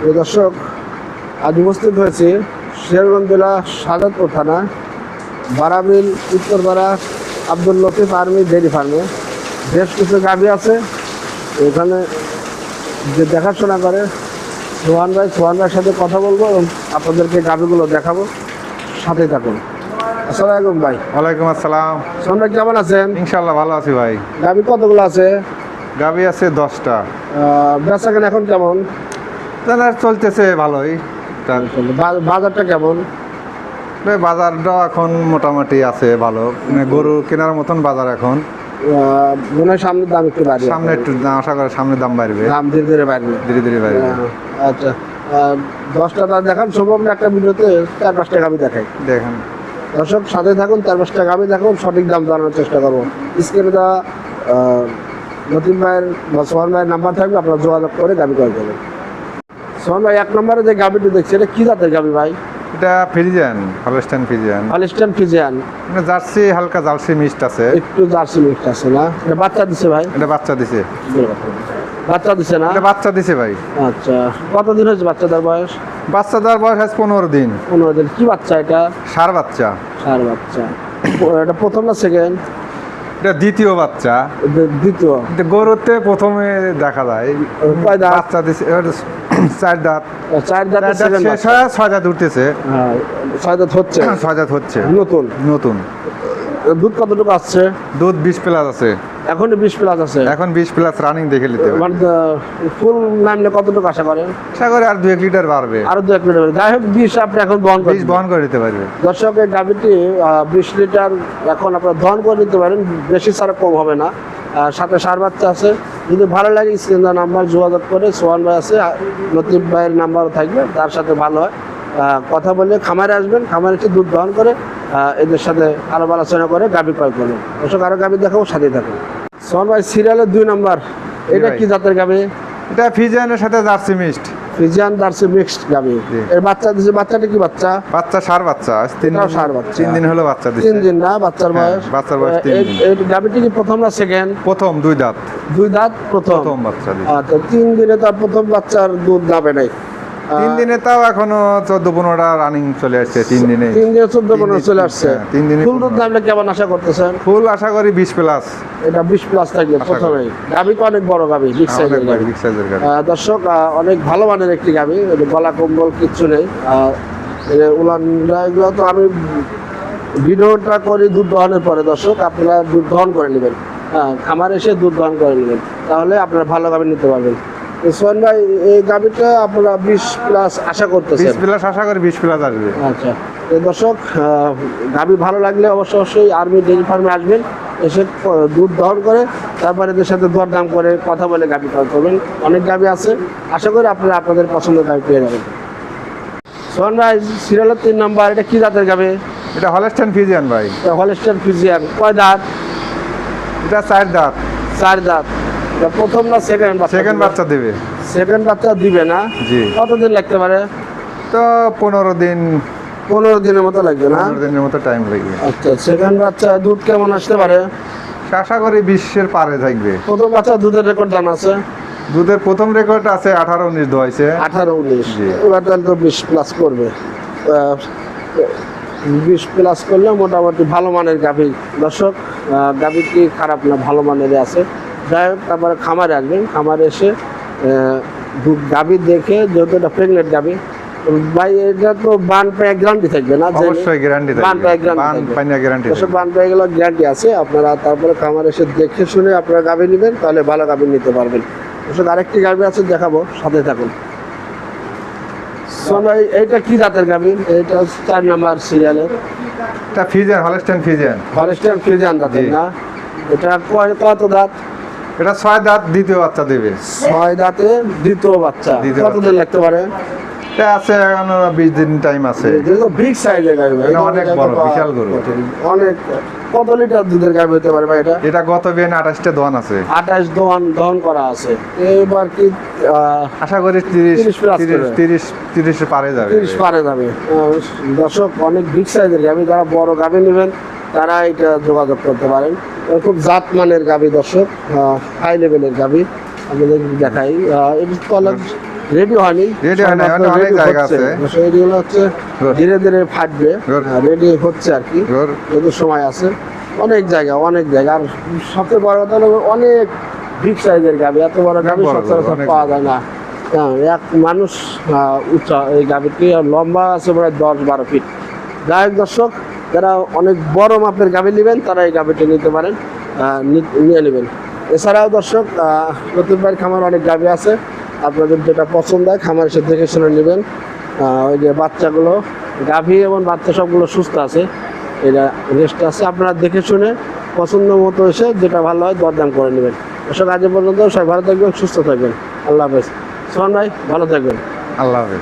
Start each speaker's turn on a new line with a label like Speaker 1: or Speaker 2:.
Speaker 1: দর্শক, আজ উপস্থিত হয়েছি শেরগঞ্জ জেলা সাজাদপুর থানা বারাবিল উত্তরপাড়া আব্দুল লতিফ আর্মি ডেয়ারি ফার্মে বেশ কিছু গাভী আছে। এখানে যে দেখাশোনা করে সোহান ভাইয়ের সাথে কথা বলবো এবং আপনাদেরকে গাভীগুলো দেখাবো, সাথে থাকুন। আসসালামু আলাইকুম ভাই।
Speaker 2: ওয়ালাইকুম আসসালাম।
Speaker 1: সোহান ভাই কেমন আছেন?
Speaker 2: ইনশাল্লাহ ভালো আছি ভাই।
Speaker 1: গাভী কতগুলো আছে?
Speaker 2: গাভী আছে 10টা।
Speaker 1: বেচাকেনা এখন কেমন?
Speaker 2: চলতেছে ভালোই।
Speaker 1: বাজারটা কেমন?
Speaker 2: বাজারটা এখন মোটামুটি আছে ভালো, মানে গরু কেনার মতন বাজার এখন।
Speaker 1: মনে হয় সামনের দাম একটু বাড়বে,
Speaker 2: সামনে একটু আশা করে সামনে দাম বাড়বে,
Speaker 1: দাম ধীরে ধীরে বাড়বে,
Speaker 2: ধীরে ধীরে বাড়বে।
Speaker 1: আচ্ছা, 10টা দেখান সম্ভব না, একটা ভিডিওতে 4-5টা গাভী দেখাই।
Speaker 2: দেখেন
Speaker 1: দর্শক সাথে থাকুন, 4-5টা গাভী দেখুন, সঠিক দাম জানানোর চেষ্টা করবো। স্ক্রিনে দেওয়া লতিফ ভাইয়ের বা সোহান ভাইয়ের নাম্বার থাকবে, আপনারা যোগাযোগ করে গাভী ক্রয় করবেন। সোহান ভাই, 1 নম্বরে যে গাভীটি দেখছি এটা কি জাতের গাভী ভাই?
Speaker 2: এটা Friesian, Holstein Friesian.
Speaker 1: Holstein Friesian,
Speaker 2: মানে জার্সি, হালকা জার্সি মিক্সড আছে,
Speaker 1: একটু জার্সি মিক্সড আছে না? এটা বাচ্চা দিছে ভাই?
Speaker 2: এটা বাচ্চা দিছে।
Speaker 1: বাচ্চা দিছে না?
Speaker 2: এটা বাচ্চা দিছে ভাই।
Speaker 1: আচ্ছা, কতদিন হয়েছে বাচ্চাদার বয়স?
Speaker 2: বাচ্চাদার বয়স আজ 15 দিন।
Speaker 1: 15 দিন। কি বাচ্চা এটা?
Speaker 2: ষাঁড় বাচ্চা।
Speaker 1: ষাঁড় বাচ্চা। এটা প্রথম না সেকেন্ড?
Speaker 2: এটা দ্বিতীয় বাচ্চা।
Speaker 1: দ্বিতীয়।
Speaker 2: গরুতে প্রথমে দেখা যায়
Speaker 1: কয় দাঁত?
Speaker 2: বাচ্চা দিছে 4 দাঁত।
Speaker 1: 4 দাঁত
Speaker 2: শেষ হয় 6 দাঁত উঠতেছে।
Speaker 1: হ্যাঁ, 6 দাঁত হচ্ছে।
Speaker 2: 6 দাঁত হচ্ছে।
Speaker 1: নতুন
Speaker 2: নতুন।
Speaker 1: দুধ কতটুকু আসছে?
Speaker 2: দুধ 20 প্লাস আছে।
Speaker 1: এখনো 20 প্লাস আছে?
Speaker 2: এখন 20 প্লাস রানিং দেখে নিতে হবে।
Speaker 1: মানে ফুল নামলে কতটুকু আশা করেন?
Speaker 2: আশা করি আর 2-1 লিটার বাড়বে।
Speaker 1: আরো 2-1 লিটার। যাই হোক, 20 আপনি এখন বহন করেন।
Speaker 2: 20 বহন করে নিতে পারবে।
Speaker 1: দর্শক, এই গাভীটি 20 লিটার এখন আপনারা দহন করে নিতে পারেন, বেশি ছাড়া কম হবে না। সাথে ষাঁড় বাচ্চা আছে। যদি ভালো লাগে স্ক্রিনে নাম্বার যোগাযোগ করে, সোহান ভাই আছে, লতিফ ভাইয়ের নাম্বারও থাকবে, তার সাথে ভালো হয় কথা বলে খামারে আসবেন, খামারে এসে দুধ দহন করে এদের সাথে আরো আলোচনা করে গাভী ক্রয় করবেন। দর্শক, আরো গাভী দেখাবো, সাথে থাকুন। সোহান ভাই, সিরিয়ালের 2 নম্বর, এটা কি জাতের গাভী?
Speaker 2: এটা ফ্রিজিয়ানের সাথে jersey mixed.
Speaker 1: Friesian jersey mixed গাভী। এর বাচ্চা দিছে? বাচ্চাটা কি বাচ্চা?
Speaker 2: বাচ্চা ষাঁড় বাচ্চা। 3 দিন হলো বাচ্চা দিছে।
Speaker 1: 3 দিন না বাচ্চার বয়স?
Speaker 2: বাচ্চার বয়স 3 দিন।
Speaker 1: এই গাভীটি কি প্রথম না সেকেন্ড?
Speaker 2: প্রথম। 2 দাঁত।
Speaker 1: 2 দাঁত প্রথম
Speaker 2: বাচ্চা দিছে।
Speaker 1: আচ্ছা, 3 দিনে তার প্রথম বাচ্চার দুধ নামে নাই?
Speaker 2: 3 দিনে তাও এখনো 14-15টা রানিং চলে আসছে। 3 দিনে
Speaker 1: 14-15 চলে আসছে।
Speaker 2: 3 দিনে
Speaker 1: ফুল দুধ নামলে কেমন আশা করতেছেন?
Speaker 2: ফুল আশা করি 20 প্লাস।
Speaker 1: এটা 20 প্লাস থাকবে প্রথমেই। গাভী তো অনেক বড় গাভী, বিগ সাইজের গাভী।
Speaker 2: বিগ সাইজের গাভী।
Speaker 1: দর্শক, অনেক ভালো মানের একটি গাভী, গলা কম্বল কিচ্ছু নেই। উলানটা এগুলো তো আমি ভিডিওটা করি দুধ দহনের পরে। দর্শক, আপনারা দুধ দহন করে নেবেন, খামার এসে দুধ দহন করে নেবেন, তাহলে আপনারা ভালো গাভী নিতে পারবেন। সোহান ভাই, এই গাভীটা আপনারা 20 প্লাস আশা করতেছেন?
Speaker 2: 20 প্লাস আশা করি 20 প্লাস আসবে।
Speaker 1: আচ্ছা, দর্শক, গাভী ভালো লাগলে অবশ্যই আর্মি ডেয়ারি ফার্মে আসবেন, এসে দুধ দহন করে তারপরে এদের সাথে দরদাম করে কথা বলে গাভী ক্রয় করবেন। অনেক গাভী আছে, আশা করি আপনারা আপনাদের পছন্দের গাভী পেয়ে যাবেন। সোহান ভাই, সিরিয়ালের 3 নম্বর, এটা কি জাতের গাভী?
Speaker 2: এটা হলস্টাইন ফ্রিজিয়ান ভাই।
Speaker 1: Holstein Friesian. কয় দাঁত?
Speaker 2: এটা 4 দাঁত।
Speaker 1: 4 দাঁত। এটা প্রথম না সেকেন্ড?
Speaker 2: সেকেন্ড বাচ্চা দেবে।
Speaker 1: সেকেন্ড বাচ্চা দিবে না?
Speaker 2: জি।
Speaker 1: কতদিন লাগতে পারে?
Speaker 2: তো 15 দিন।
Speaker 1: 15 দিনের মতো লাগবে না?
Speaker 2: 15 দিনের মতো টাইম লাগবে।
Speaker 1: আচ্ছা, সেকেন্ড বাচ্চা দুধ কেমন আসতে পারে?
Speaker 2: আশা করি 20-এর পারে থাকবে।
Speaker 1: প্রথম বাচ্চা দুধের রেকর্ড জানা আছে?
Speaker 2: দুধের প্রথম রেকর্ড আছে 18-19 দোয়াইছে।
Speaker 1: 18-19।
Speaker 2: জি।
Speaker 1: এবার তাহলে তো 20 প্লাস করবে। 20 প্লাস করলে মোটামুটি ভালো মানের গাভী। দর্শক, গাভী কি খারাপ না, ভালো মানেরই আছে। যাই হোক, তারপরে খামারে আসবেন, খামারে এসে দুধ গাভী দেখে, যেহেতু এটা প্রেগনেন্ট গাভী ভাই, এটা তো বান পেয়ে গ্যারান্টি থাকবে না?
Speaker 2: অবশ্যই গ্যারান্টি থাকবে।
Speaker 1: বান পেয়ে গ্যারান্টি,
Speaker 2: পানিয়া গ্যারান্টি।
Speaker 1: দর্শক, বান পেয়ে গেলে গ্যারান্টি আছে। আপনারা তারপরে খামারে এসে দেখে শুনে আপনারা গাভী নেবেন, তাহলে ভালো গাভী নিতে পারবেন। দর্শক, আরেকটি গাভী আছে, দেখাবো, সাথে থাকুন। এইটা কি জাতের গাভী? এটা 4 নম্বর সিরিয়ালের।
Speaker 2: এটা Friesian, Holstein Friesian.
Speaker 1: Holstein Friesian জাতের না? এটা কত দাঁত?
Speaker 2: এটা 6 দাঁত, দ্বিতীয় বাচ্চা দেবে।
Speaker 1: 6 দাঁতে দ্বিতীয় বাচ্চা। কতদিন লাগতে পারে?
Speaker 2: এটা আছে এখনো 20 দিন টাইম আছে।
Speaker 1: বিগ সাইজের গাভী,
Speaker 2: এটা অনেক বড়, বিশাল গরু।
Speaker 1: অনেক। কত লিটার দুধের গাভী হতে পারে ভাই এটা?
Speaker 2: এটা গত বিয়ানে 28টা দোয়ান আছে।
Speaker 1: 28 দহন করা আছে। এবার কি
Speaker 2: আশা করি 30 পারে যাবে।
Speaker 1: 30 পারে যাবে। দর্শক, অনেক বিগ সাইজের গাভী, যারা বড় গাভী নেবেন তারা এটা যোগাযোগ করতে পারেন। খুব জাত মানের গাভী। দর্শক, হাই লেভেলের গাভী আপনাদের দেখাই। রেডি হয়নি,
Speaker 2: Ready হয় নাই,
Speaker 1: সবেমাত্র
Speaker 2: অনেক
Speaker 1: ready
Speaker 2: জায়গা
Speaker 1: হচ্ছে।
Speaker 2: আছে।
Speaker 1: এগুলো হচ্ছে
Speaker 2: Good.
Speaker 1: ধীরে ধীরে ফাটবে,
Speaker 2: Good.
Speaker 1: রেডি হচ্ছে আর কি,
Speaker 2: Good.
Speaker 1: যত সময় আছে। অনেক জায়গা আর সবচেয়ে বড় কথা হলো অনেক বিগ সাইজের গাভি, এত বড়
Speaker 2: অনেক
Speaker 1: গাভি
Speaker 2: বড়,
Speaker 1: সচরাচর
Speaker 2: অনেক
Speaker 1: পাওয়া
Speaker 2: বড়।
Speaker 1: যায় না। হ্যাঁ, এক মানুষ উচ্চ এই গাভিটি, লম্বা আছে প্রায় 10-12 ফিট। যাই হোক দর্শক, যারা অনেক বড় মাপের গাভি নেবেন তারা এই গাভিটি নিতে পারেন, নিয়ে নেবেন। এছাড়াও দর্শক, লতিফ ভাইয়ের খামার অনেক গাভি আছে, আপনাদের যেটা পছন্দ হয় খামার এসে দেখে শুনে নেবেন। ওই যে বাচ্চাগুলো, গাভি এবং বাচ্চা সবগুলো সুস্থ আছে, এটা রেস্ট আছে, আপনারা দেখে শুনে পছন্দ মতো এসে যেটা ভালো হয় দরদাম করে নেবেন। দর্শক, আজ এ পর্যন্ত, সবাই ভালো থাকবেন, সুস্থ থাকবেন, আল্লাহ হাফেজ। সোহান ভাই, ভালো থাকবেন।
Speaker 2: আল্লাহ হাফেজ।